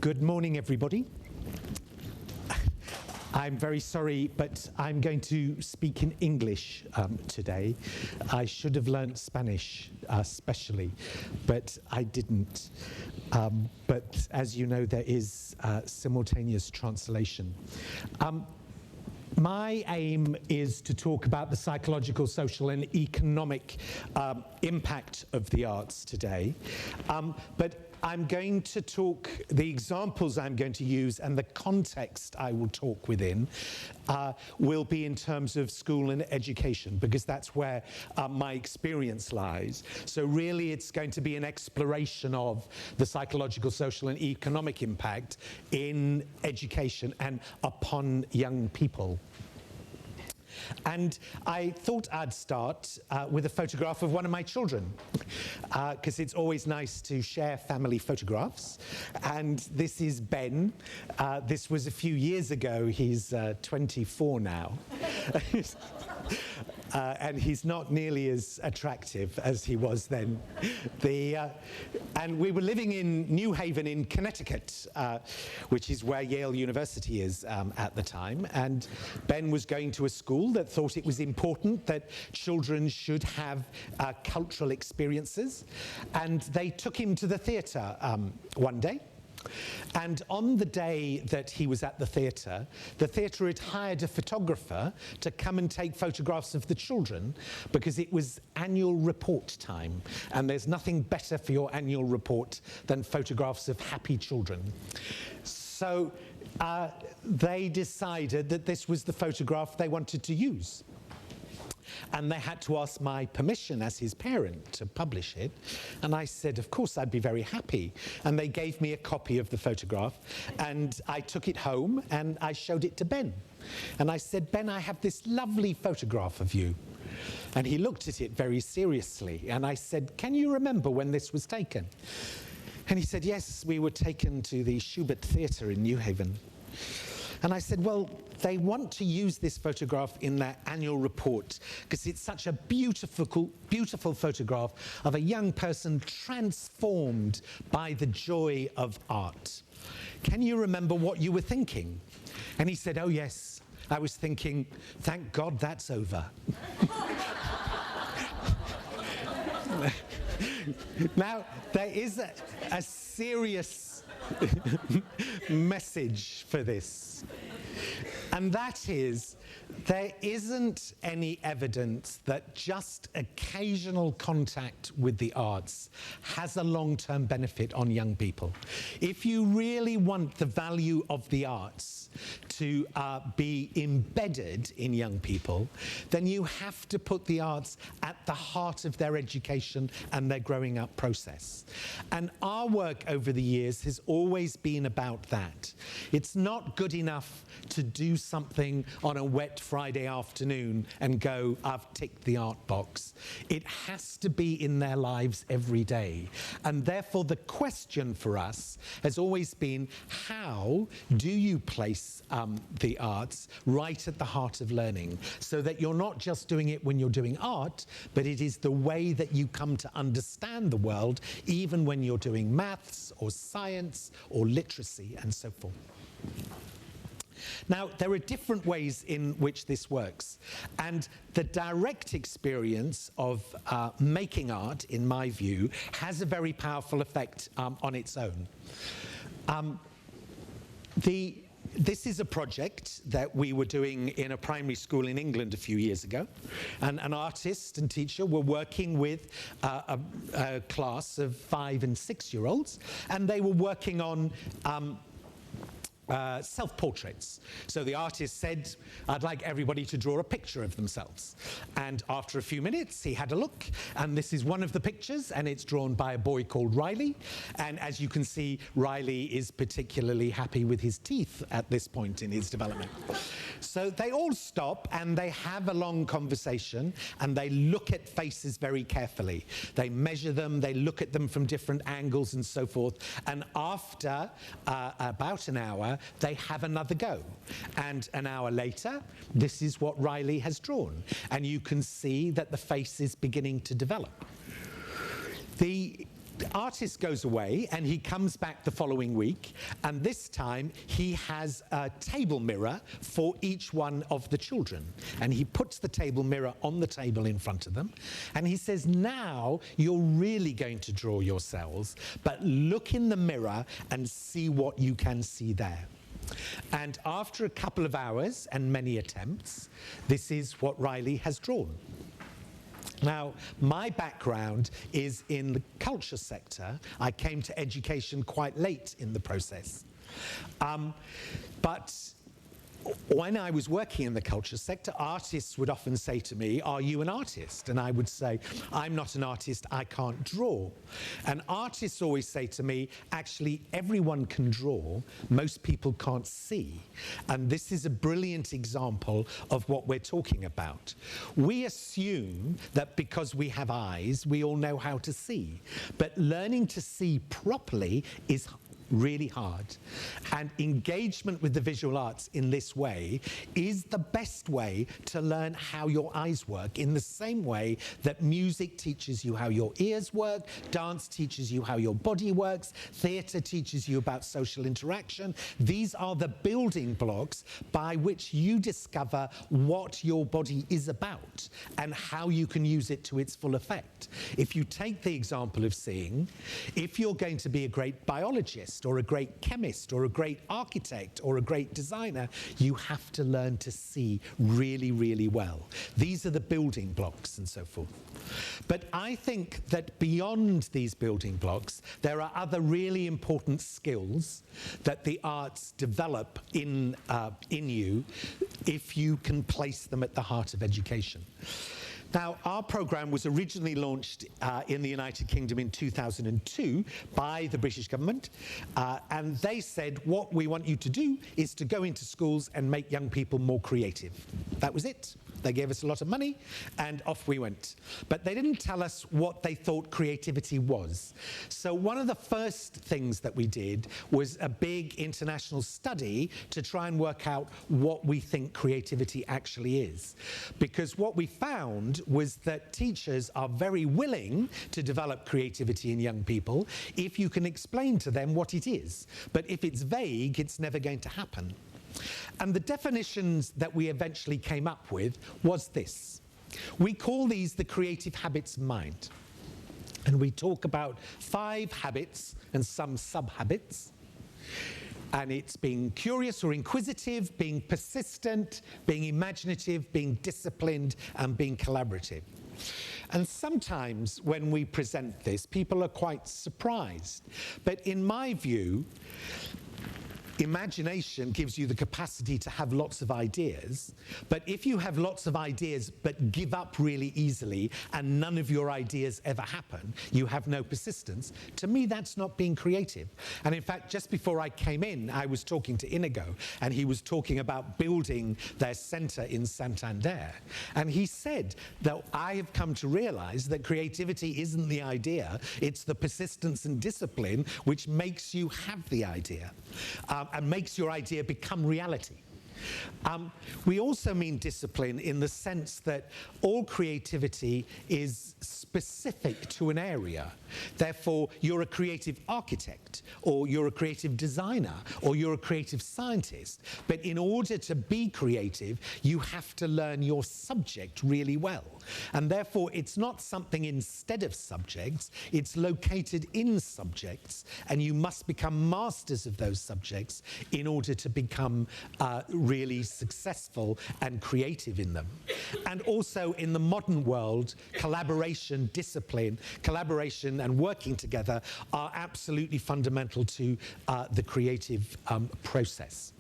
Good morning, everybody. I'm very sorry, but I'm going to speak in English today. I should have learnt Spanish specially, but I didn't. But as you know, there is simultaneous translation. My aim is to talk about the psychological, social, and economic impact of the arts today. But I'm going to talk, the examples I'm going to use and the context I will talk within will be in terms of school and education, because that's where my experience lies. So really it's going to be an exploration of the psychological, social, and economic impact in education and upon young people. And I thought I'd start with a photograph of one of my children, because it's always nice to share family photographs. And this is Ben. This was a few years ago. He's 24 now. And he's not nearly as attractive as he was then. And we were living in New Haven in Connecticut, which is where Yale University is at the time. And Ben was going to a school that thought it was important that children should have cultural experiences. And they took him to the theatre one day. And on the day that he was at the theatre had hired a photographer to come and take photographs of the children, because it was annual report time, and there's nothing better for your annual report than photographs of happy children. So they decided that this was the photograph they wanted to use. And they had to ask my permission as his parent to publish it. And I said, of course, I'd be very happy. And they gave me a copy of the photograph. And I took it home and I showed it to Ben. And I said, Ben, I have this lovely photograph of you. And he looked at it very seriously. And I said, can you remember when this was taken? And he said, yes, we were taken to the Schubert Theatre in New Haven. And I said, well, they want to use this photograph in their annual report because it's such a beautiful, beautiful photograph of a young person transformed by the joy of art. Can you remember what you were thinking? And he said, oh, yes. I was thinking, thank God that's over. Now, there is a serious message for this. And that is, there isn't any evidence that just occasional contact with the arts has a long-term benefit on young people. If you really want the value of the arts to be embedded in young people, then you have to put the arts at the heart of their education and their growing up process. And our work over the years has always been about that. It's not good enough to do something on a wet Friday afternoon and go, I've ticked the art box. It has to be in their lives every day. And therefore the question for us has always been, how do you place the arts right at the heart of learning, so that you're not just doing it when you're doing art, but it is the way that you come to understand the world, even when you're doing maths or science or literacy and so forth. Now, there are different ways in which this works, and the direct experience of making art, in my view, has a very powerful effect on its own. This is a project that we were doing in a primary school in England a few years ago, and an artist and teacher were working with a class of 5- and 6-year-olds, and they were working on self-portraits. So the artist said, I'd like everybody to draw a picture of themselves. And after a few minutes, he had a look, and this is one of the pictures, and it's drawn by a boy called Riley. And as you can see, Riley is particularly happy with his teeth at this point in his development. So they all stop, and they have a long conversation, and they look at faces very carefully. They measure them, they look at them from different angles and so forth. And after about an hour, they have another go. And an hour later, this is what Riley has drawn. And you can see that the face is beginning to develop. The artist goes away and he comes back the following week, and this time he has a table mirror for each one of the children, and he puts the table mirror on the table in front of them, and he says, now you're really going to draw your cells, but look in the mirror and see what you can see there. And after a couple of hours and many attempts, this is what Riley has drawn. Now, my background is in the culture sector. I came to education quite late in the process. But when I was working in the culture sector, artists would often say to me, are you an artist? And I would say, I'm not an artist, I can't draw. And artists always say to me, actually, everyone can draw, most people can't see. And this is a brilliant example of what we're talking about. We assume that because we have eyes, we all know how to see. But learning to see properly is really hard. And engagement with the visual arts in this way is the best way to learn how your eyes work, in the same way that music teaches you how your ears work, dance teaches you how your body works, theatre teaches you about social interaction. These are the building blocks by which you discover what your body is about and how you can use it to its full effect. If you take the example of seeing, if you're going to be a great biologist or a great chemist or a great architect or a great designer, you have to learn to see really, really well. These are the building blocks and so forth. But I think that beyond these building blocks, there are other really important skills that the arts develop in you if you can place them at the heart of education. Now, our program was originally launched in the United Kingdom in 2002 by the British government, and they said, what we want you to do is to go into schools and make young people more creative. That was it. They gave us a lot of money, and off we went. But they didn't tell us what they thought creativity was. So one of the first things that we did was a big international study to try and work out what we think creativity actually is. Because what we found was that teachers are very willing to develop creativity in young people if you can explain to them what it is. But if it's vague, it's never going to happen. And the definitions that we eventually came up with was this. We call these the creative habits mind. And we talk about 5 habits and some sub-habits. And it's being curious or inquisitive, being persistent, being imaginative, being disciplined, and being collaborative. And sometimes when we present this, people are quite surprised. But in my view, imagination gives you the capacity to have lots of ideas, but if you have lots of ideas but give up really easily and none of your ideas ever happen, you have no persistence. To me, that's not being creative. And in fact, just before I came in, I was talking to Inigo, and he was talking about building their centre in Santander. And he said that I have come to realize that creativity isn't the idea, it's the persistence and discipline which makes you have the idea. And makes your idea become reality. We also mean discipline in the sense that all creativity is specific to an area. Therefore, you're a creative architect, or you're a creative designer, or you're a creative scientist. But in order to be creative, you have to learn your subject really well. And therefore, it's not something instead of subjects, it's located in subjects, and you must become masters of those subjects in order to become really successful and creative in them. And also in the modern world, collaboration, discipline, collaboration and working together are absolutely fundamental to the creative process.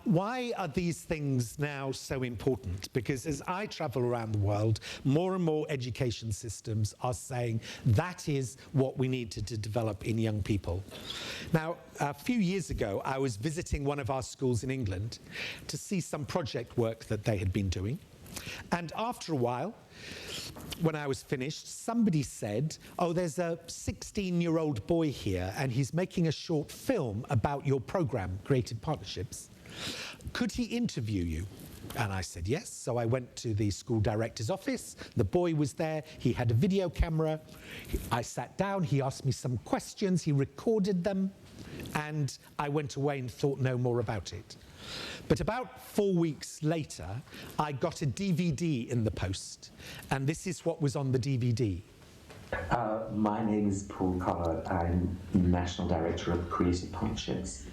Why are these things now so important? Because as I travel around the world, more and more education systems are saying that is what we need to develop in young people. Now, a few years ago, I was visiting one of our schools in England to see some project work that they had been doing. And after a while, when I was finished, somebody said, oh, there's a 16-year-old boy here, and he's making a short film about your program, Creative Partnerships. Could he interview you? And I said yes. So I went to the school director's office. The boy was there. He had a video camera. I sat down. He asked me some questions. He recorded them. And I went away and thought no more about it. But about 4 weeks later, I got a DVD in the post. And this is what was on the DVD. My name is Paul Collard. I'm National Director of Creative Partnerships.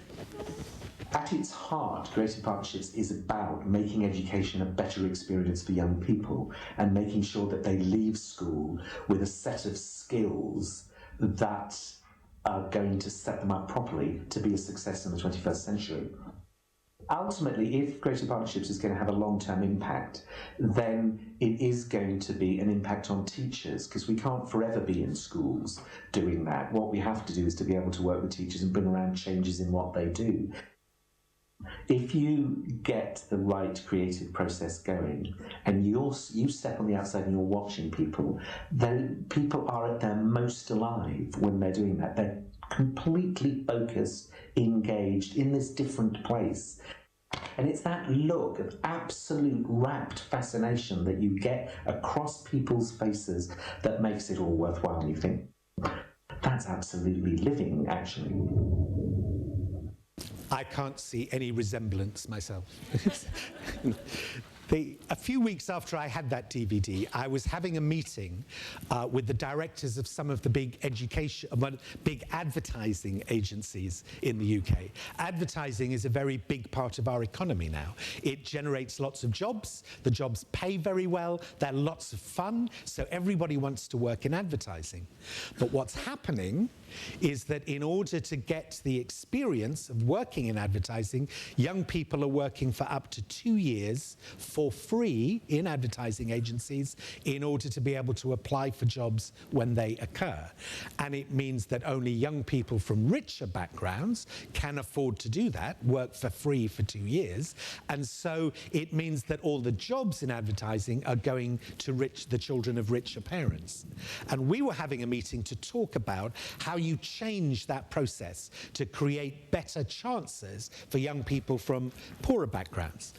At its heart, Creative Partnerships is about making education a better experience for young people and making sure that they leave school with a set of skills that are going to set them up properly to be a success in the 21st century. Ultimately, if Creative Partnerships is going to have a long-term impact, then it is going to be an impact on teachers, because we can't forever be in schools doing that. What we have to do is to be able to work with teachers and bring around changes in what they do. If you get the right creative process going and you step on the outside and you're watching people, then people are at their most alive when they're doing that. They're completely focused, engaged in this different place. And it's that look of absolute rapt fascination that you get across people's faces that makes it all worthwhile. And you think, that's absolutely living, actually. I can't see any resemblance myself. A few weeks after I had that DVD, I was having a meeting with the directors of some of the big advertising agencies in the UK. Advertising is a very big part of our economy now. It generates lots of jobs. The jobs pay very well. They're lots of fun. So everybody wants to work in advertising. But what's happening is that in order to get the experience of working in advertising, young people are working for up to 2 years for free in advertising agencies in order to be able to apply for jobs when they occur. And it means that only young people from richer backgrounds can afford to do that, work for free for 2 years. And so it means that all the jobs in advertising are going to the children of richer parents. And we were having a meeting to talk about how you change that process to create better chances for young people from poorer backgrounds.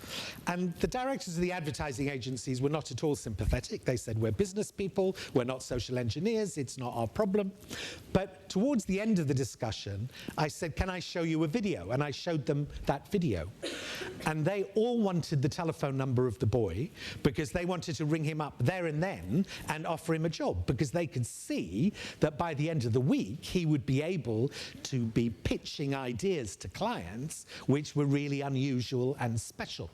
And the directors of the advertising agencies were not at all sympathetic. They said, we're business people, we're not social engineers, it's not our problem. But towards the end of the discussion, I said, can I show you a video? And I showed them that video. And they all wanted the telephone number of the boy because they wanted to ring him up there and then and offer him a job, because they could see that by the end of the week, he would be able to be pitching ideas to clients which were really unusual and special.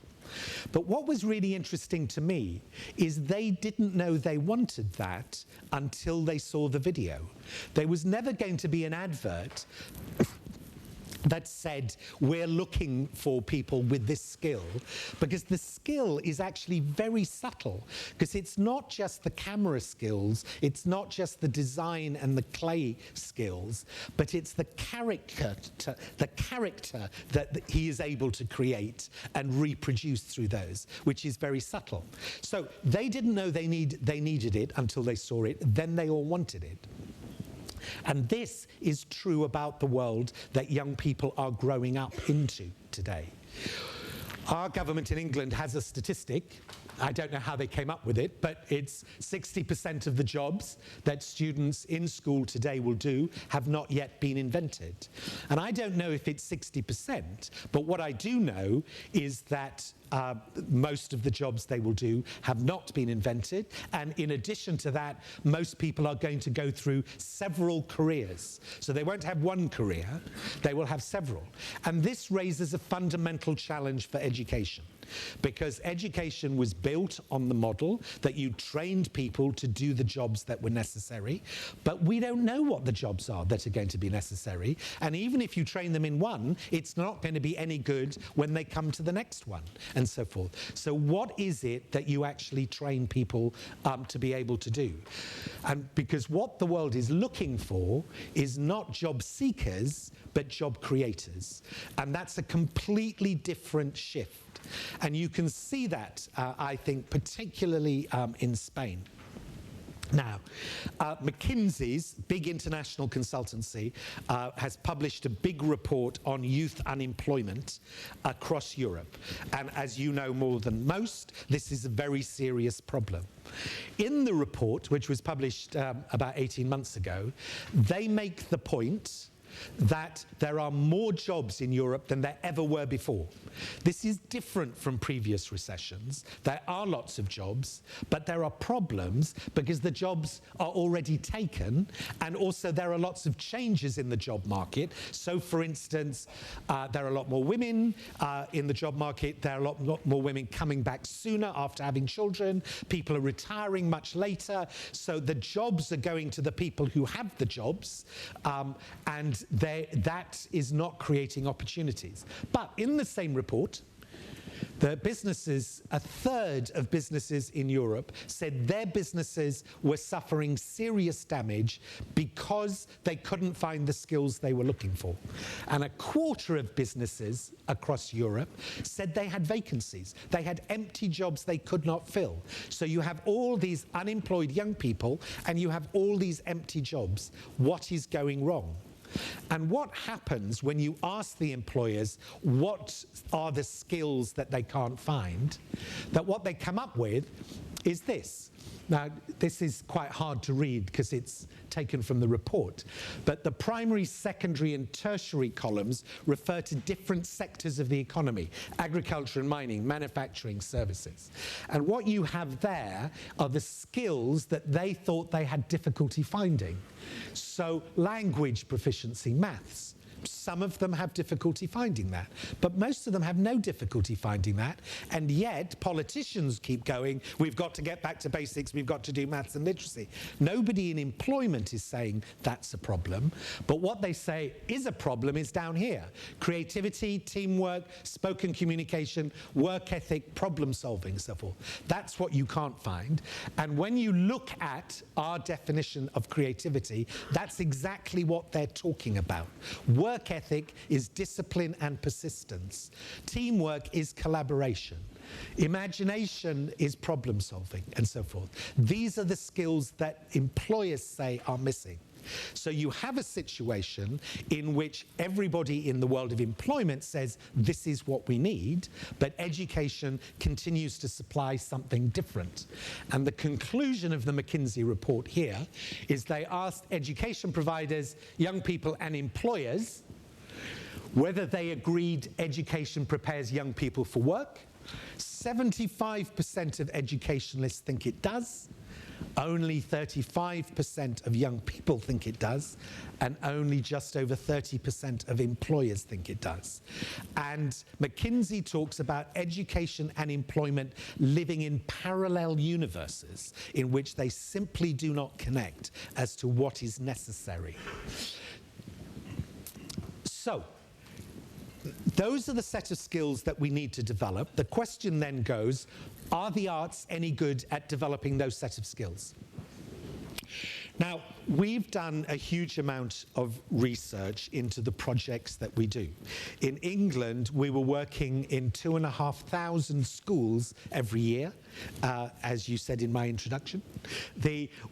But what was really interesting to me is they didn't know they wanted that until they saw the video. There was never going to be an advert that said, we're looking for people with this skill, because the skill is actually very subtle, because it's not just the camera skills, it's not just the design and the clay skills, but it's the character that he is able to create and reproduce through those, which is very subtle. So they didn't know they needed it until they saw it, then they all wanted it. And this is true about the world that young people are growing up into today. Our government in England has a statistic, I don't know how they came up with it, but it's 60% of the jobs that students in school today will do have not yet been invented. And I don't know if it's 60%, but what I do know is that most of the jobs they will do have not been invented, and in addition to that, most people are going to go through several careers. So they won't have one career, they will have several. And this raises a fundamental challenge for education, because education was built on the model that you trained people to do the jobs that were necessary, but we don't know what the jobs are that are going to be necessary, and even if you train them in one, it's not going to be any good when they come to the next one, and so forth. So what is it that you actually train people to be able to do? And because what the world is looking for is not job seekers, but job creators. And that's a completely different shift. And you can see that, I think, particularly in Spain. Now, McKinsey's big international consultancy has published a big report on youth unemployment across Europe. And as you know more than most, this is a very serious problem. In the report, which was published about 18 months ago, they make the point that there are more jobs in Europe than there ever were before. This is different from previous recessions. There are lots of jobs, but there are problems because the jobs are already taken, and also there are lots of changes in the job market. So, for instance, there are a lot more women in the job market. There are a lot more women coming back sooner after having children. People are retiring much later. So the jobs are going to the people who have the jobs, and that is not creating opportunities. But in the same report, the businesses, a third of businesses in Europe said their businesses were suffering serious damage because they couldn't find the skills they were looking for. And a quarter of businesses across Europe said they had vacancies. They had empty jobs they could not fill. So you have all these unemployed young people and you have all these empty jobs. What is going wrong? And what happens when you ask the employers what are the skills that they can't find, that what they come up with is this. Now, this is quite hard to read because it's taken from the report, but the primary, secondary and tertiary columns refer to different sectors of the economy: agriculture and mining, manufacturing, services. And what you have there are the skills that they thought they had difficulty finding. So language proficiency, maths. Some of them have difficulty finding that, but most of them have no difficulty finding that, and yet politicians keep going, we've got to get back to basics, we've got to do maths and literacy. Nobody in employment is saying that's a problem, but what they say is a problem is down here: creativity, teamwork, spoken communication, work ethic, problem solving, so forth. That's what you can't find. And when you look at our definition of creativity, that's exactly what they're talking about. Work ethic is discipline and persistence. Teamwork is collaboration. Imagination is problem solving, and so forth. These are the skills that employers say are missing. So you have a situation in which everybody in the world of employment says this is what we need, but education continues to supply something different. And the conclusion of the McKinsey report here is they asked education providers, young people and employers whether they agreed education prepares young people for work. 75% of educationalists think it does. Only 35% of young people think it does, and only just over 30% of employers think it does. And McKinsey talks about education and employment living in parallel universes in which they simply do not connect as to what is necessary. So, those are the set of skills that we need to develop. The question then goes, are the arts any good at developing those set of skills? Now, we've done a huge amount of research into the projects that we do. In England, we were working in 2,500 schools every year, as you said in my introduction.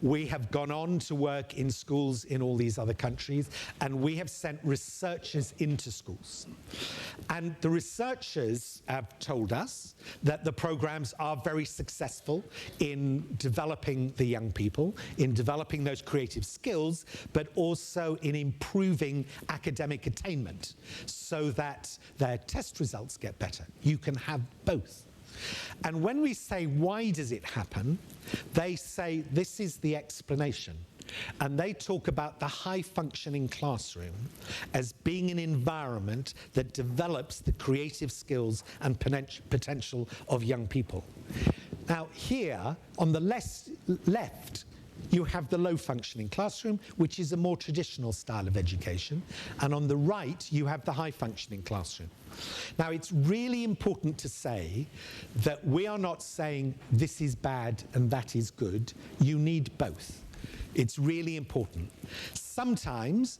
We have gone on to work in schools in all these other countries, and we have sent researchers into schools. And the researchers have told us that the programs are very successful in developing the young people, in developing those creative skills, but also in improving academic attainment so that their test results get better. You can have both. And when we say, why does it happen? They say, this is the explanation. And they talk about the high-functioning classroom as being an environment that develops the creative skills and potential of young people. Now, here, on the left, you have the low-functioning classroom, which is a more traditional style of education. And on the right, you have the high-functioning classroom. Now, it's really important to say that we are not saying this is bad and that is good. You need both. It's really important. Sometimes,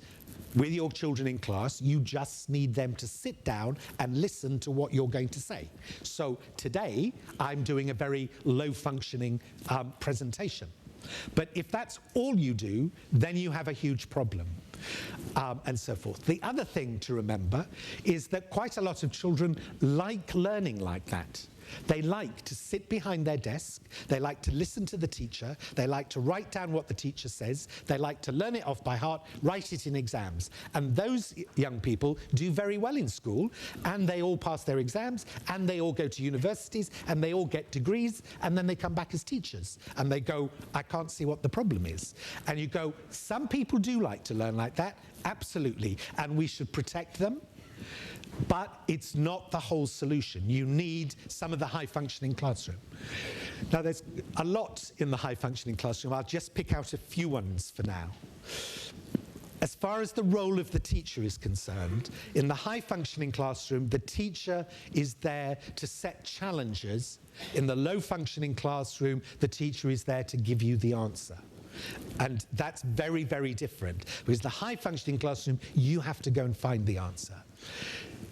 with your children in class, you just need them to sit down and listen to what you're going to say. So today, I'm doing a very low-functioning presentation. But if that's all you do, then you have a huge problem, and so forth. The other thing to remember is that quite a lot of children like learning like that. They like to sit behind their desk, they like to listen to the teacher, they like to write down what the teacher says, they like to learn it off by heart, write it in exams. And those young people do very well in school, and they all pass their exams, and they all go to universities, and they all get degrees, and then they come back as teachers. And they go, I can't see what the problem is. And you go, some people do like to learn like that, absolutely, and we should protect them. But it's not the whole solution. You need some of the high-functioning classroom. Now, there's a lot in the high-functioning classroom. I'll just pick out a few ones for now. As far as the role of the teacher is concerned, in the high-functioning classroom, the teacher is there to set challenges. In the low-functioning classroom, the teacher is there to give you the answer. And that's very, very different. Because the high-functioning classroom, you have to go and find the answer.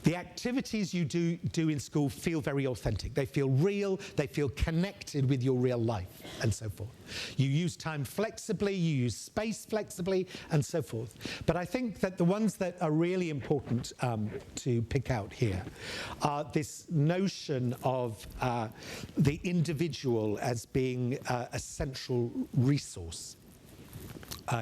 The activities you do in school feel very authentic. They feel real, they feel connected with your real life, and so forth. You use time flexibly, you use space flexibly, and so forth. But I think that the ones that are really important to pick out here are this notion of the individual as being a central resource.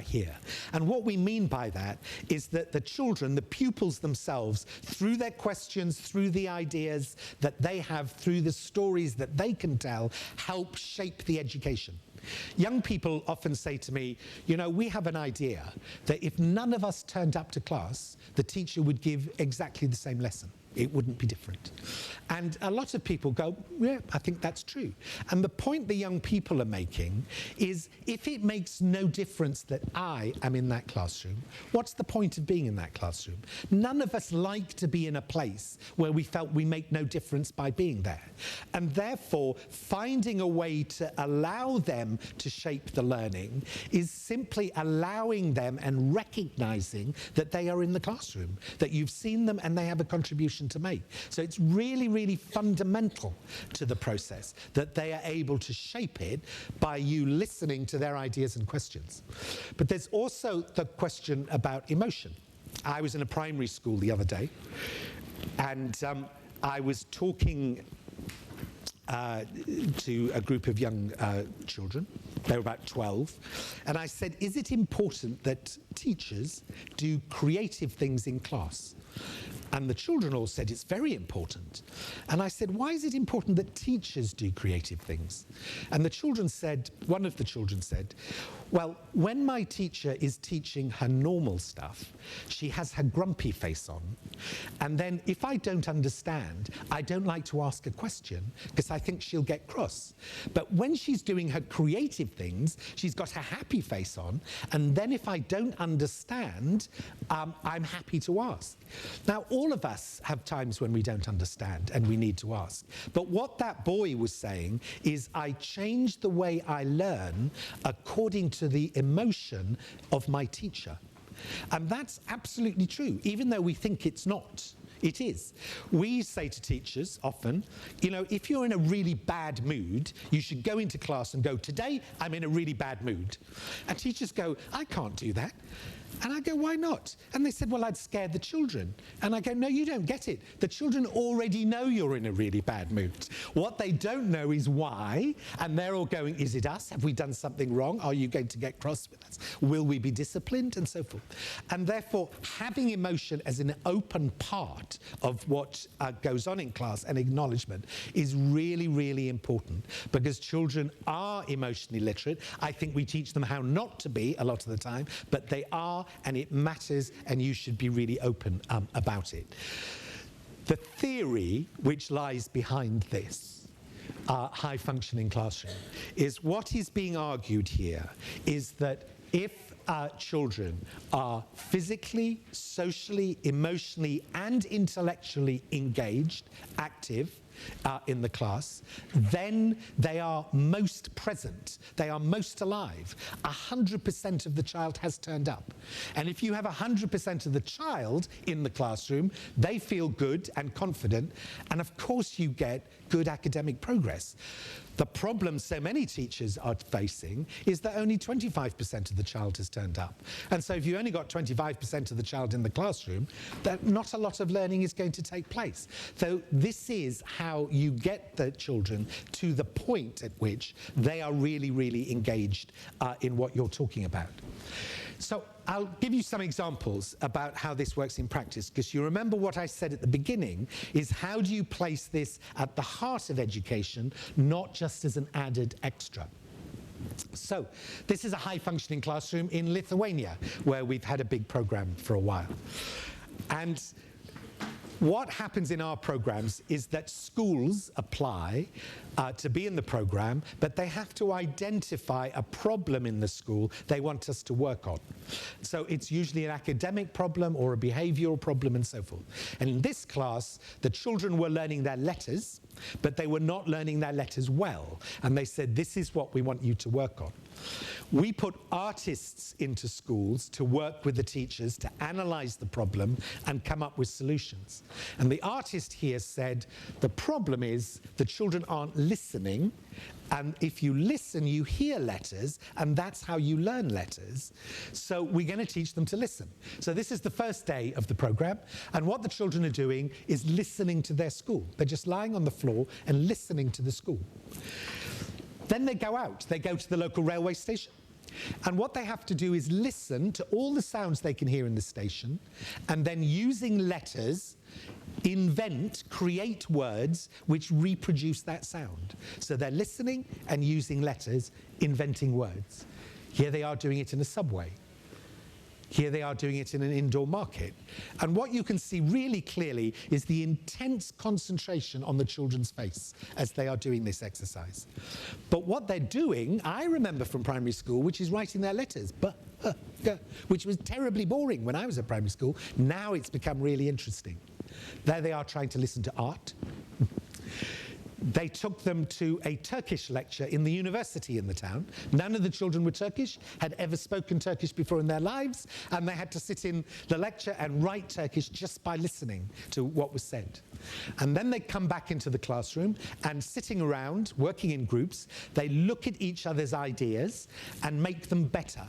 Here. And what we mean by that is that the children, the pupils themselves, through their questions, through the ideas that they have, through the stories that they can tell, help shape the education. Young people often say to me, you know, we have an idea that if none of us turned up to class, the teacher would give exactly the same lesson. It wouldn't be different. And a lot of people go, yeah, I think that's true. And the point the young people are making is, if it makes no difference that I am in that classroom, what's the point of being in that classroom? None of us like to be in a place where we felt we make no difference by being there. And therefore, finding a way to allow them to shape the learning is simply allowing them and recognizing that they are in the classroom, that you've seen them and they have a contribution to make. So it's really, really fundamental to the process that they are able to shape it by you listening to their ideas and questions. But there's also the question about emotion. I was in a primary school the other day, and I was talking to a group of young children. They were about 12. And I said, is it important that teachers do creative things in class? And the children all said, it's very important. And I said, why is it important that teachers do creative things? And the children said, one of the children said, well, when my teacher is teaching her normal stuff, she has her grumpy face on. And then if I don't understand, I don't like to ask a question because I think she'll get cross. But when she's doing her creative things, she's got her happy face on. And then if I don't understand, I'm happy to ask. Now, all of us have times when we don't understand and we need to ask. But what that boy was saying is, I change the way I learn according to the emotion of my teacher. And that's absolutely true, even though we think it's not. It is. We say to teachers often, you know, if you're in a really bad mood, you should go into class and go, today I'm in a really bad mood. And teachers go, I can't do that. And I go, why not? And they said, well, I'd scare the children. And I go, no, you don't get it. The children already know you're in a really bad mood. What they don't know is why. And they're all going, is it us? Have we done something wrong? Are you going to get cross with us? Will we be disciplined? And so forth. And therefore, having emotion as an open part of what goes on in class and acknowledgement is really, really important, because children are emotionally literate. I think we teach them how not to be a lot of the time, but they are, and it matters, and you should be really open about it. The theory which lies behind this high-functioning classroom is, what is being argued here is that if children are physically, socially, emotionally, and intellectually engaged, active, in the class, then they are most present, they are most alive. 100% of the child has turned up. And if you have 100% of the child in the classroom, they feel good and confident, and of course you get good academic progress. The problem so many teachers are facing is that only 25% of the child has turned up. And so if you only got 25% of the child in the classroom, then not a lot of learning is going to take place. So this is how you get the children to the point at which they are really, really engaged in what you're talking about. So I'll give you some examples about how this works in practice, because you remember what I said at the beginning is how do you place this at the heart of education, not just as an added extra. So this is a high-functioning classroom in Lithuania, where we've had a big program for a while. And what happens in our programs is that schools apply to be in the program, but they have to identify a problem in the school they want us to work on. So it's usually an academic problem or a behavioral problem and so forth. And in this class, the children were learning their letters, but they were not learning their letters well. And they said, this is what we want you to work on. We put artists into schools to work with the teachers to analyze the problem and come up with solutions. And the artist here said, the problem is the children aren't listening, and if you listen, you hear letters, and that's how you learn letters. So we're going to teach them to listen. So this is the first day of the program, and what the children are doing is listening to their school. They're just lying on the floor and listening to the school. Then they go out, they go to the local railway station. And what they have to do is listen to all the sounds they can hear in the station, and then using letters, create words which reproduce that sound. So they're listening and using letters, inventing words. Here they are doing it in a subway. Here they are doing it in an indoor market. And what you can see really clearly is the intense concentration on the children's face as they are doing this exercise. But what they're doing, I remember from primary school, which is writing their letters, which was terribly boring when I was at primary school. Now it's become really interesting. There they are trying to listen to art. They took them to a Turkish lecture in the university in the town. None of the children were Turkish, had ever spoken Turkish before in their lives, and they had to sit in the lecture and write Turkish just by listening to what was said. And then they come back into the classroom, and sitting around, working in groups, they look at each other's ideas and make them better.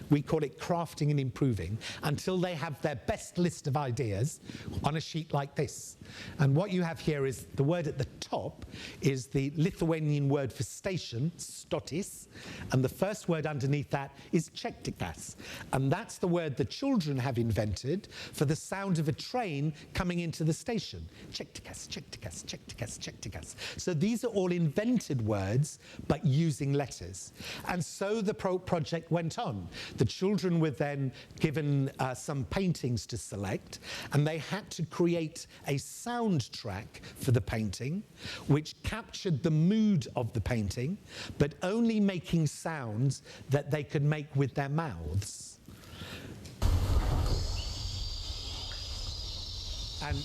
We call it crafting and improving, until they have their best list of ideas on a sheet like this. And what you have here is the word at the top is the Lithuanian word for station, stotis, and the first word underneath that is čektikas. And that's the word the children have invented for the sound of a train coming into the station. Čektikas, čektikas, čektikas, čektikas. So these are all invented words, but using letters. And so the project went on. The children were then given some paintings to select, and they had to create a soundtrack for the painting, which captured the mood of the painting, but only making sounds that they could make with their mouths. And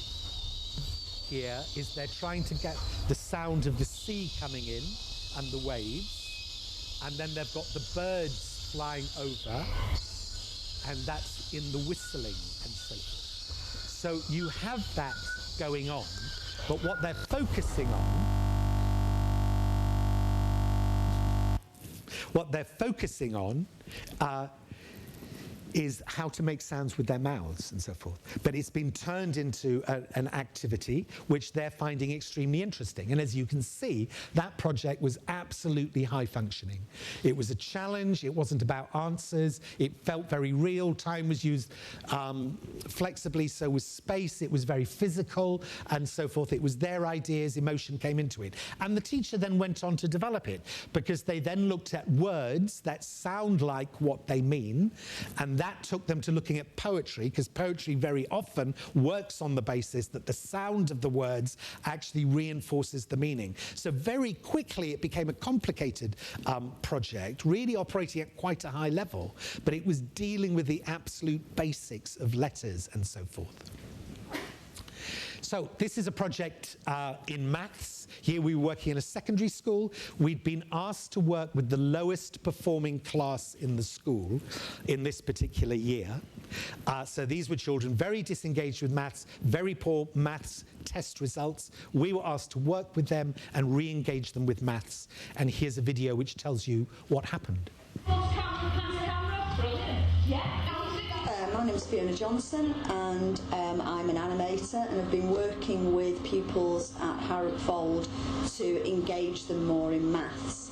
here is they're trying to get the sound of the sea coming in and the waves, and then they've got the birds flying over, and that's in the whistling and so forth. So you have that going on, but what they're focusing on, is how to make sounds with their mouths and so forth. But it's been turned into an activity which they're finding extremely interesting. And as you can see, that project was absolutely high functioning. It was a challenge, it wasn't about answers, it felt very real, time was used flexibly, so was space, it was very physical and so forth. It was their ideas, emotion came into it. And the teacher then went on to develop it, because they then looked at words that sound like what they mean, and that took them to looking at poetry, because poetry very often works on the basis that the sound of the words actually reinforces the meaning. So very quickly it became a complicated project, really operating at quite a high level, but it was dealing with the absolute basics of letters and so forth. So this is a project in maths. Here we were working in a secondary school. We'd been asked to work with the lowest performing class in the school in this particular year. So these were children very disengaged with maths, very poor maths test results. We were asked to work with them and re-engage them with maths. And here's a video which tells you what happened. My name's Fiona Johnson, and I'm an animator, and I've been working with pupils at Harrop Fold to engage them more in maths.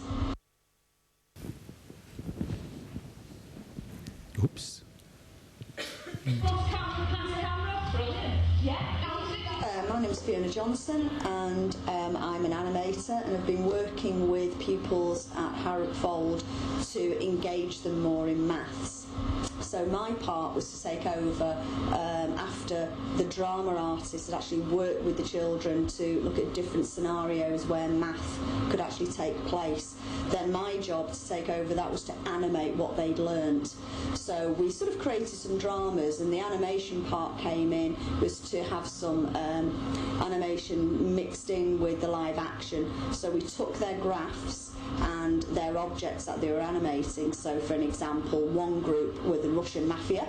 Oops. My name's Fiona Johnson, and I'm an animator, and I've been working with pupils at Harrop Fold to engage them more in maths. So my part was to take over after the drama artist had actually worked with the children to look at different scenarios where math could actually take place. Then my job to take over that was to animate what they'd learnt. So we sort of created some dramas, and the animation part came in was to have some animation mixed in with the live action. So we took their graphs and their objects that they were animating. So for an example, one group were the Russian mafia,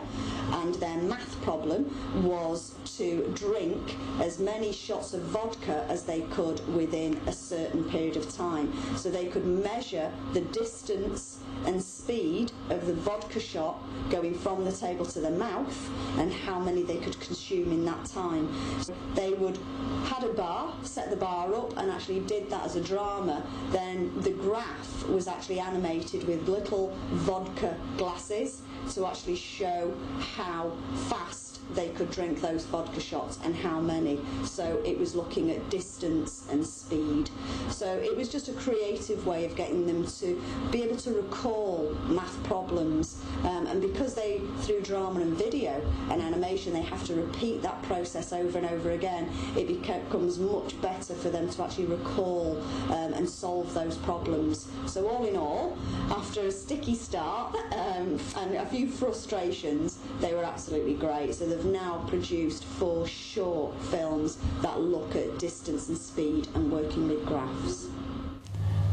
and their math problem was to drink as many shots of vodka as they could within a certain period of time. So they could measure the distance and speed of the vodka shot going from the table to the mouth and how many they could consume in that time. So they would had a bar, set the bar up, and actually did that as a drama. Then the graph was actually animated with little vodka glasses to actually show how fast they could drink those vodka shots and how many. So it was looking at distance and speed. So it was just a creative way of getting them to be able to recall math problems, and because they, through drama and video and animation, they have to repeat that process over and over again, it becomes much better for them to actually recall and solve those problems. So all in all, after a sticky start and a few frustrations, they were absolutely great. So they've now produced 4 short films that look at distance and speed and working with graphs.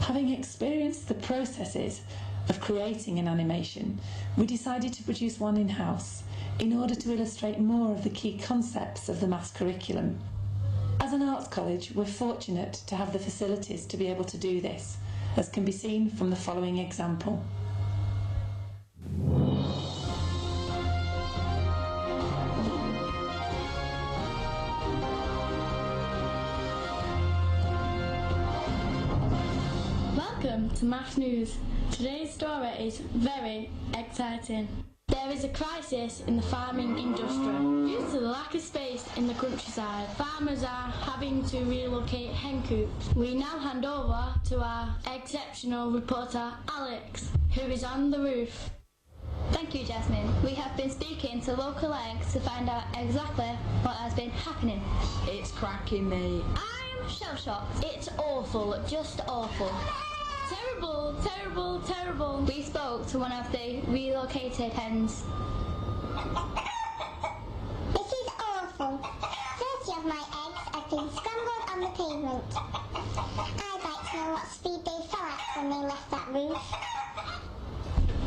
Having experienced the processes of creating an animation, we decided to produce one in-house in order to illustrate more of the key concepts of the maths curriculum. As an arts college, we're fortunate to have the facilities to be able to do this, as can be seen from the following example. Welcome to Maths News. Today's story is very exciting. There is a crisis in the farming industry. Due to the lack of space in the countryside, farmers are having to relocate hen coops. We now hand over to our exceptional reporter Alex, who is on the roof. Thank you, Jasmine. We have been speaking to local eggs to find out exactly what has been happening. It's cracking me. I'm shell-shocked. It's awful, just awful. Terrible, terrible, terrible. We spoke to one of the relocated hens. This is awful. 30 of my eggs have been scrambled on the pavement. I'd like to know what speed they fell at when they left that roof.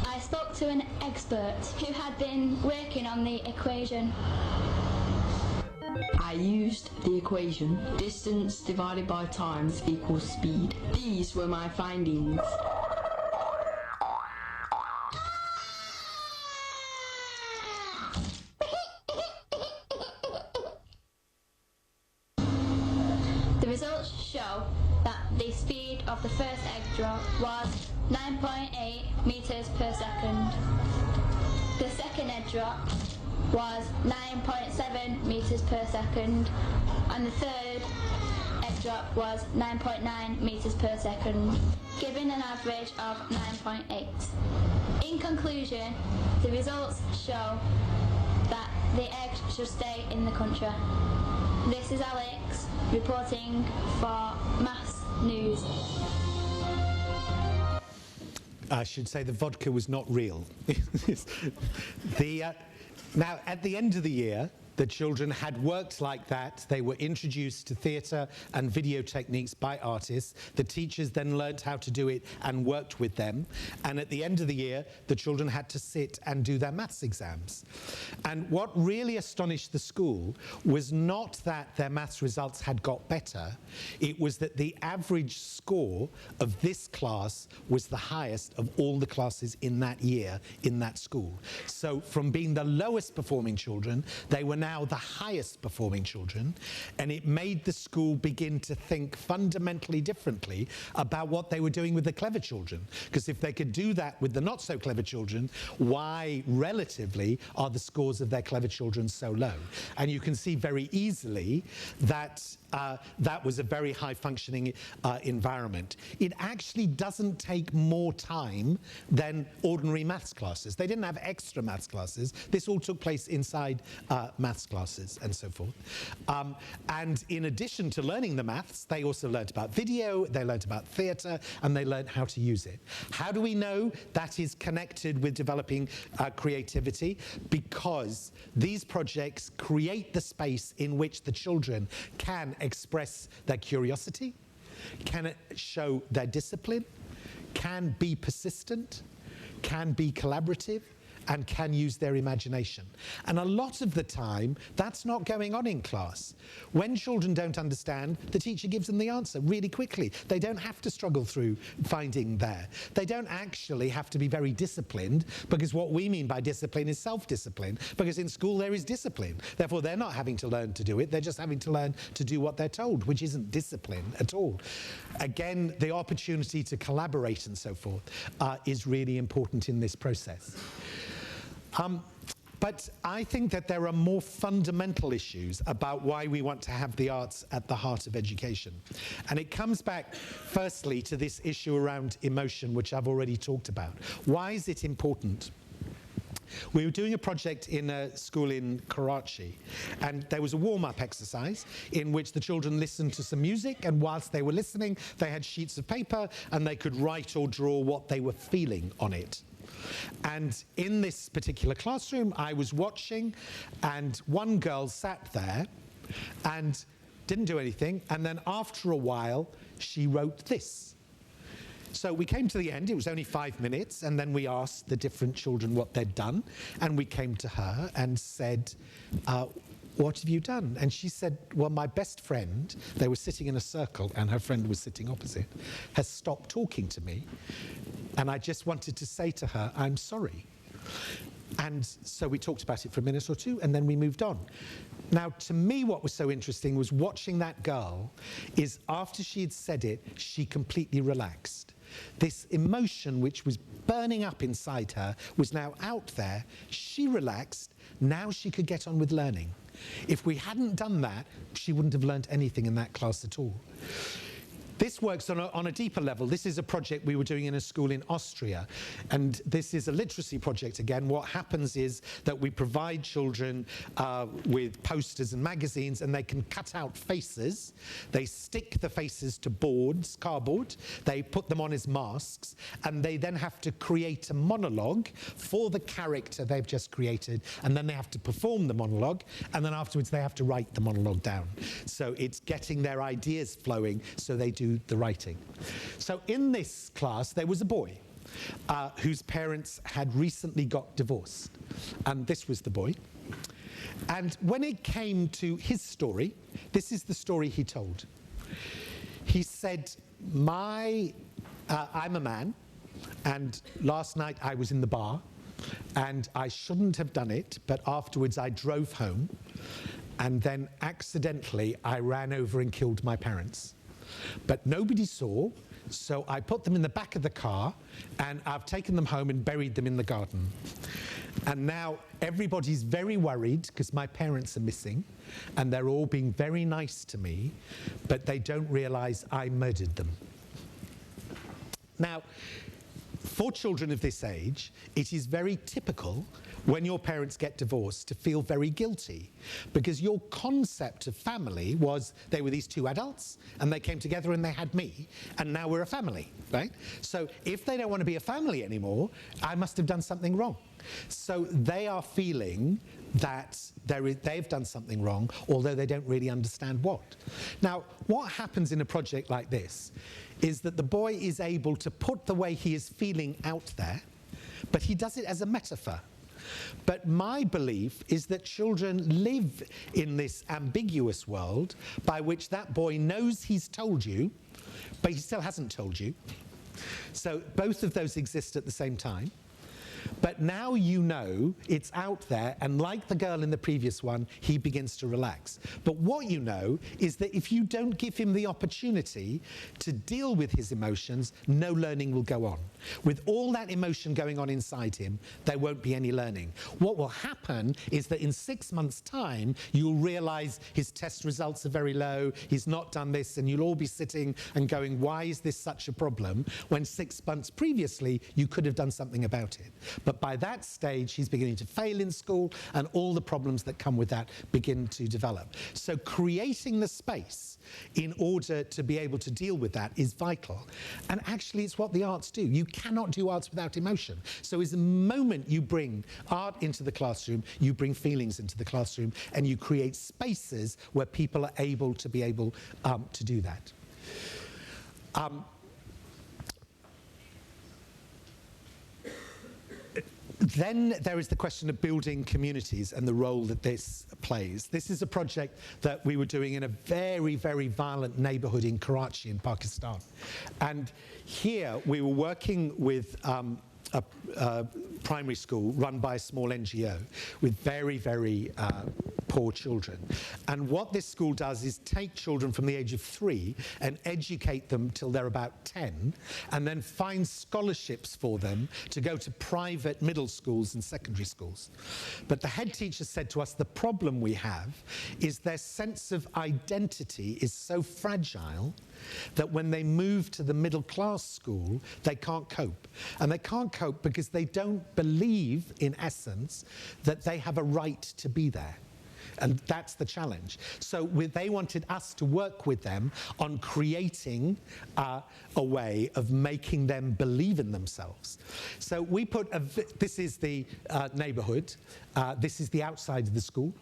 I spoke to an expert who had been working on the equation. I used the equation distance divided by time equals speed. These were my findings. The results show that the speed of the first egg drop was 9.8 meters per second. The second egg drop was 9.7 meters per second, and the third egg drop was 9.9 meters per second, giving an average of 9.8. In conclusion, the results show that the eggs should stay in the country. This is Alex reporting for Maths News. I should say the vodka was not real. Now, at the end of the year, The children had worked like that. They were introduced to theatre and video techniques by artists. The teachers then learnt how to do it and worked with them. And at the end of the year, the children had to sit and do their maths exams. And what really astonished the school was not that their maths results had got better. It was that the average score of this class was the highest of all the classes in that year in that school. So from being the lowest performing children, they were now the highest performing children, and it made the school begin to think fundamentally differently about what they were doing with the clever children. Because if they could do that with the not so clever children, why relatively are the scores of their clever children so low? And you can see very easily that that was a very high functioning environment. It actually doesn't take more time than ordinary maths classes. They didn't have extra maths classes. This all took place inside maths classes and so forth. And in addition to learning the maths, they also learned about video, they learned about theatre, and they learned how to use it. How do we know that is connected with developing creativity? Because these projects create the space in which the children can express their curiosity, can show their discipline, can be persistent, can be collaborative, and can use their imagination. And a lot of the time, that's not going on in class. When children don't understand, the teacher gives them the answer really quickly. They don't have to struggle through finding there. They don't actually have to be very disciplined, because what we mean by discipline is self-discipline, because in school there is discipline. Therefore, they're not having to learn to do it, they're just having to learn to do what they're told, which isn't discipline at all. Again, the opportunity to collaborate and so forth is really important in this process. But I think that there are more fundamental issues about why we want to have the arts at the heart of education. And it comes back, firstly, to this issue around emotion, which I've already talked about. Why is it important? We were doing a project in a school in Karachi, and there was a warm-up exercise in which the children listened to some music, and whilst they were listening, they had sheets of paper, and they could write or draw what they were feeling on it. And in this particular classroom, I was watching, and one girl sat there and didn't do anything, and then after a while, she wrote this. So we came to the end, it was only 5 minutes, and then we asked the different children what they'd done, and we came to her and said, what have you done? And she said, well, my best friend, they were sitting in a circle, and her friend was sitting opposite, has stopped talking to me, and I just wanted to say to her, I'm sorry. And so we talked about it for a minute or two, and then we moved on. Now, to me, what was so interesting was watching that girl is after she had said it, she completely relaxed. This emotion which was burning up inside her was now out there. She relaxed. Now she could get on with learning. If we hadn't done that, she wouldn't have learned anything in that class at all. This works on a deeper level. This is a project we were doing in a school in Austria, and this is a literacy project again. What happens is that we provide children with posters and magazines, and they can cut out faces. They stick the faces to boards, cardboard. They put them on as masks, and they then have to create a monologue for the character they've just created, and then they have to perform the monologue, and then afterwards they have to write the monologue down. So it's getting their ideas flowing so they do the writing. So in this class there was a boy whose parents had recently got divorced, and this was the boy. And when it came to his story, this is the story he told. He said, I'm a man, and last night I was in the bar, and I shouldn't have done it, but afterwards I drove home, and then accidentally I ran over and killed my parents. But nobody saw, so I put them in the back of the car, and I've taken them home and buried them in the garden. And now everybody's very worried because my parents are missing, and they're all being very nice to me, but they don't realize I murdered them. Now, for children of this age, it is very typical when your parents get divorced to feel very guilty, because your concept of family was they were these two adults and they came together and they had me, and now we're a family, right? So if they don't want to be a family anymore, I must have done something wrong. So they are feeling that they've done something wrong, although they don't really understand what. Now, what happens in a project like this is that the boy is able to put the way he is feeling out there, but he does it as a metaphor. But my belief is that children live in this ambiguous world by which that boy knows he's told you, but he still hasn't told you. So both of those exist at the same time. But now you know it's out there, and like the girl in the previous one, he begins to relax. But what you know is that if you don't give him the opportunity to deal with his emotions, no learning will go on. With all that emotion going on inside him, there won't be any learning. What will happen is that in 6 months' time, you'll realize his test results are very low, he's not done this, and you'll all be sitting and going, why is this such a problem? When 6 months previously, you could have done something about it. But by that stage, he's beginning to fail in school, and all the problems that come with that begin to develop. So creating the space in order to be able to deal with that is vital. And actually, it's what the arts do. You cannot do arts without emotion. So is the moment you bring art into the classroom, you bring feelings into the classroom, and you create spaces where people are able to do that. Then there is the question of building communities and the role that this plays. This is a project that we were doing in a very, very violent neighborhood in Karachi in Pakistan. And here we were working with a primary school run by a small NGO with very, very poor children. And what this school does is take children from the age of 3 and educate them till they're about 10, and then find scholarships for them to go to private middle schools and secondary schools. But the head teacher said to us, the problem we have is their sense of identity is so fragile that when they move to the middle class school, they can't cope. And they can't cope because they don't believe, in essence, that they have a right to be there. And that's the challenge. So they wanted us to work with them on creating a way of making them believe in themselves. So we put this is the neighborhood. This is the outside of the school.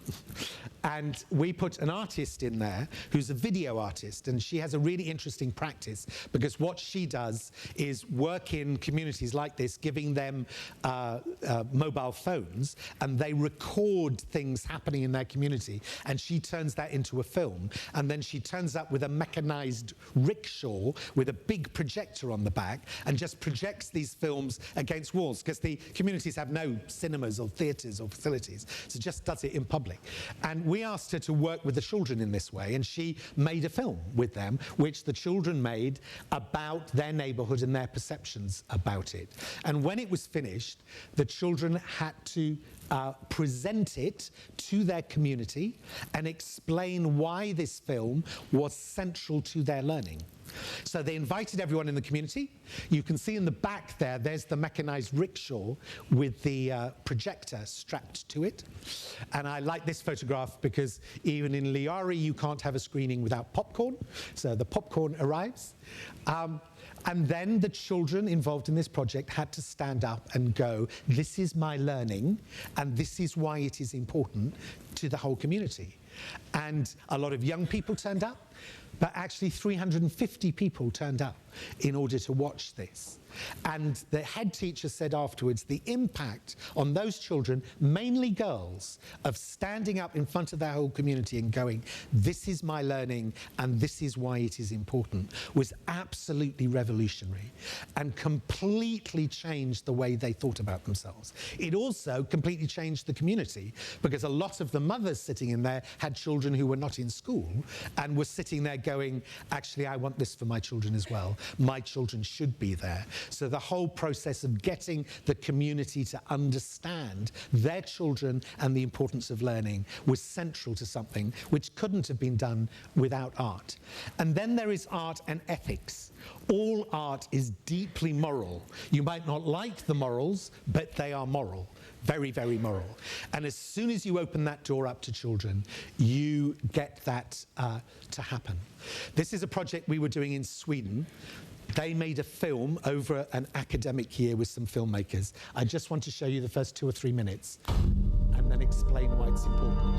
And we put an artist in there who's a video artist, and she has a really interesting practice because what she does is work in communities like this, giving them mobile phones, and they record things happening in their community, and she turns that into a film. And then she turns up with a mechanized rickshaw with a big projector on the back and just projects these films against walls, because the communities have no cinemas or theaters or facilities, so just does it in public. And we asked her to work with the children in this way, and she made a film with them, which the children made about their neighborhood and their perceptions about it. And when it was finished, the children had to present it to their community and explain why this film was central to their learning. So they invited everyone in the community. You can see in the back there, there's the mechanized rickshaw with the projector strapped to it. And I like this photograph because even in Liari, you can't have a screening without popcorn. So the popcorn arrives. And then the children involved in this project had to stand up and go, this is my learning, and this is why it is important to the whole community. And a lot of young people turned up, but actually 350 people turned up in order to watch this. And the head teacher said afterwards, the impact on those children, mainly girls, of standing up in front of their whole community and going, this is my learning and this is why it is important, was absolutely revolutionary and completely changed the way they thought about themselves. It also completely changed the community, because a lot of the mothers sitting in there had children who were not in school and were sitting there going, actually, I want this for my children as well. My children should be there. So the whole process of getting the community to understand their children and the importance of learning was central to something which couldn't have been done without art. And then there is art and ethics. All art is deeply moral. You might not like the morals, but they are moral. Very, very moral. And as soon as you open that door up to children, you get that to happen. This is a project we were doing in Sweden. they made a film over an academic year with some filmmakers. I just want to show you the first 2 or 3 minutes and then explain why it's important.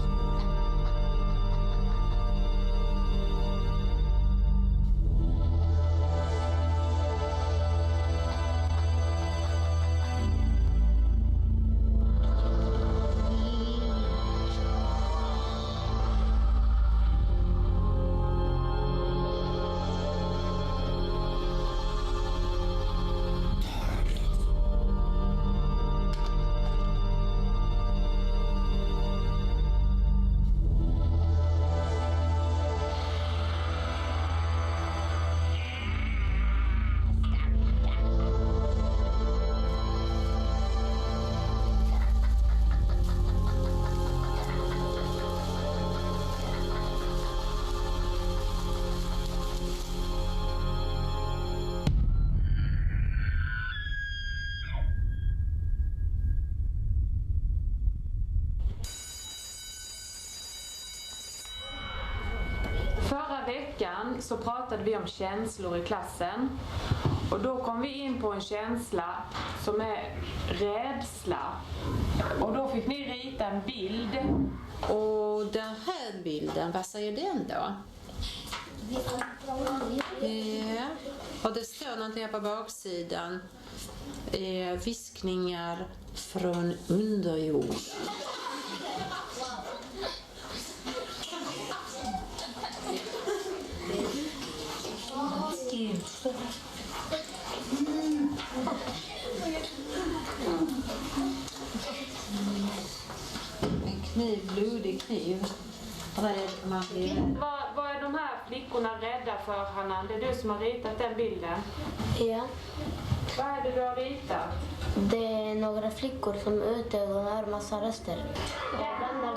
Förra veckan så pratade vi om känslor i klassen och då kom vi in på en känsla som är rädsla. Och då fick ni rita en bild. Och den här bilden, vad säger den då? Ja, och det står någonting här på baksidan. Viskningar från underjorden. En kniv, blodig kniv. Vad är de här flickorna rädda för, Hanna? Det är du som har ritat den bilden. Ja. Vad är det du har ritat? Det är några flickor som är ute och de hör massa röster. Jag blandar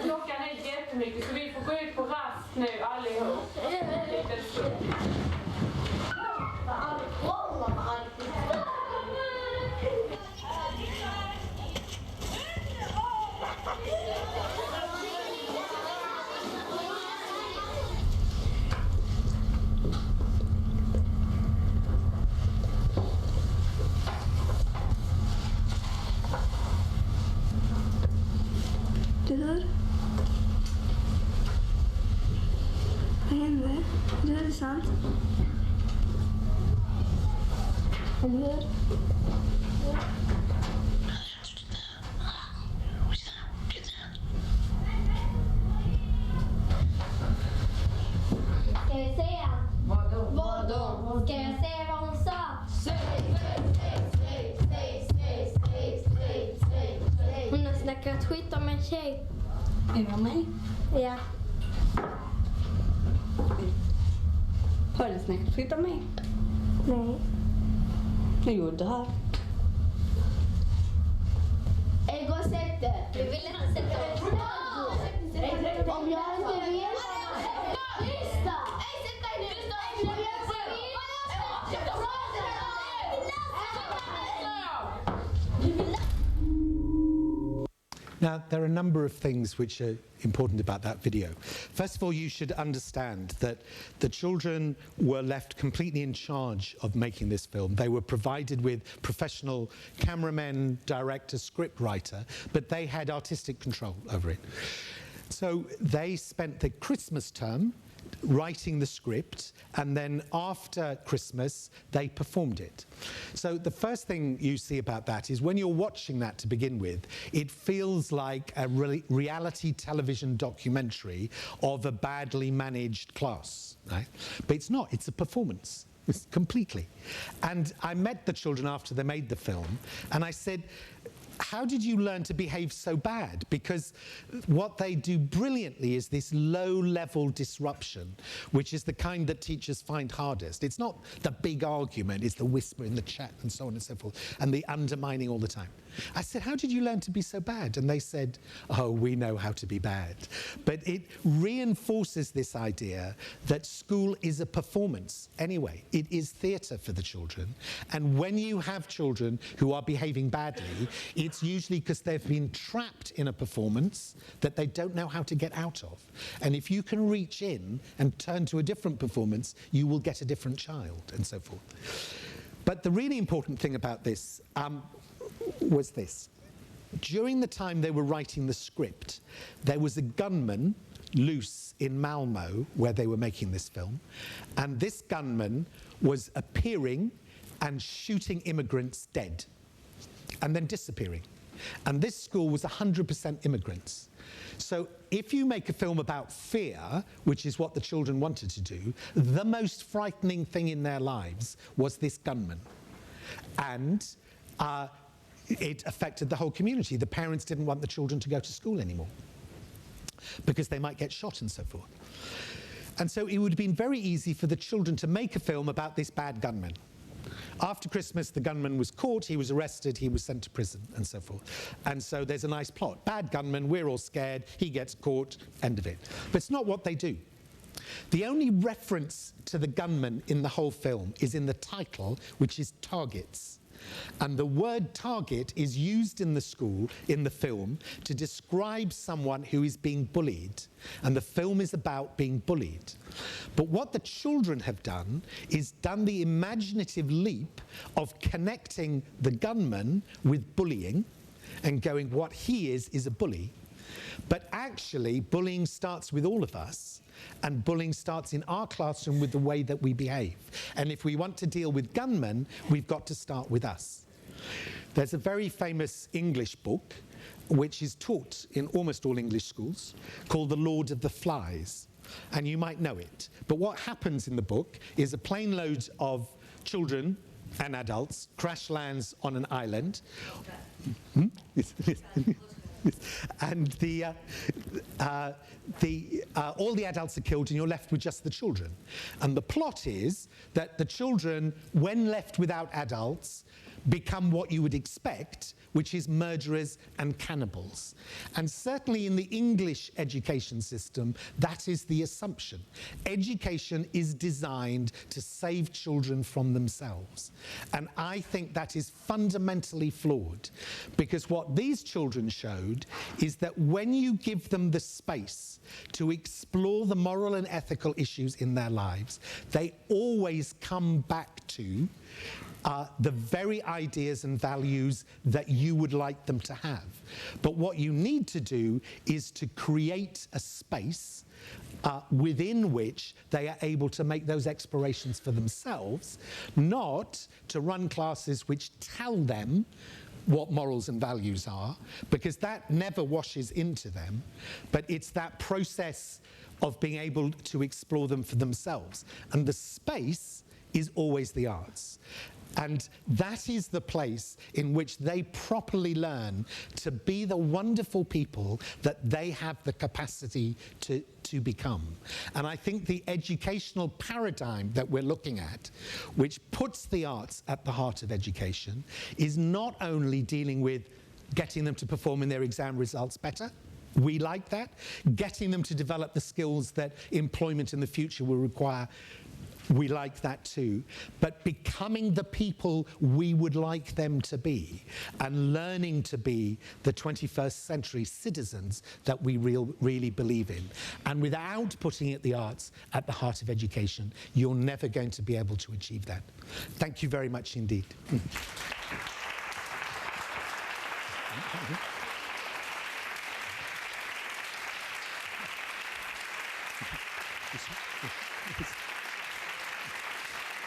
Klockan är jättemycket så vi får gå ut på rast nu allihop. Du hör? Vad händer? Du hör det sant? Eller hur? Ska jag säga? Vadå? Ska jag säga vad hon sa? Hon har snackat skit om en tjej. Är det mig? Ja. Har du snackat skit om mig? Nej. Jag gjorde det här. Ego sätter. Du vill inte sätta oss. Om jag inte vet. Lyssna! Now, there are a number of things which are important about that video. First of all, you should understand that the children were left completely in charge of making this film. They were provided with professional cameramen, director, script writer, but they had artistic control over it. So they spent the Christmas term writing the script, and then after Christmas they performed it. So the first thing you see about that is when you're watching that to begin with, it feels like a reality television documentary of a badly managed class, right? But it's not, it's a performance. It's completely. And I met the children after they made the film, and I said, how did you learn to behave so bad? Because what they do brilliantly is this low-level disruption, which is the kind that teachers find hardest. It's not the big argument, it's the whisper in the chat and so on and so forth, and the undermining all the time. I said, how did you learn to be so bad? And they said, oh, we know how to be bad. But it reinforces this idea that school is a performance anyway. It is theatre for the children. And when you have children who are behaving badly, it's usually because they've been trapped in a performance that they don't know how to get out of. And if you can reach in and turn to a different performance, you will get a different child, and so forth. But the really important thing about this was this. During the time they were writing the script, there was a gunman loose in Malmo where they were making this film, and this gunman was appearing and shooting immigrants dead and then disappearing. And this school was 100% immigrants. So if you make a film about fear, which is what the children wanted to do, the most frightening thing in their lives was this gunman. And it affected the whole community. The parents didn't want the children to go to school anymore because they might get shot and so forth. And so it would have been very easy for the children to make a film about this bad gunman. After Christmas, the gunman was caught, he was arrested, he was sent to prison, and so forth. And so there's a nice plot. Bad gunman, we're all scared, he gets caught, end of it. But it's not what they do. The only reference to the gunman in the whole film is in the title, which is targets. And the word target is used in the school, in the film, to describe someone who is being bullied. And the film is about being bullied. But what the children have done is done the imaginative leap of connecting the gunman with bullying and going, what he is a bully. But actually, bullying starts with all of us. And bullying starts in our classroom with the way that we behave. And if we want to deal with gunmen, we've got to start with us. There's a very famous English book, which is taught in almost all English schools, called The Lord of the Flies. And you might know it. But what happens in the book is a plane load of children and adults crash lands on an island. And all the adults are killed and you're left with just the children. And the plot is that the children, when left without adults, become what you would expect, which is murderers and cannibals. And certainly in the English education system, that is the assumption. Education is designed to save children from themselves. And I think that is fundamentally flawed, because what these children showed is that when you give them the space to explore the moral and ethical issues in their lives, they always come back to the very ideas and values that you would like them to have. But what you need to do is to create a space within which they are able to make those explorations for themselves, not to run classes which tell them what morals and values are, because that never washes into them, but it's that process of being able to explore them for themselves. And the space is always the arts. And that is the place in which they properly learn to be the wonderful people that they have the capacity to become. And I think the educational paradigm that we're looking at, which puts the arts at the heart of education, is not only dealing with getting them to perform in their exam results better. We like that. Getting them to develop the skills that employment in the future will require. We like that too. But becoming the people we would like them to be and learning to be the 21st century citizens that we really believe in. And without putting the arts at the heart of education, you're never going to be able to achieve that. Thank you very much indeed.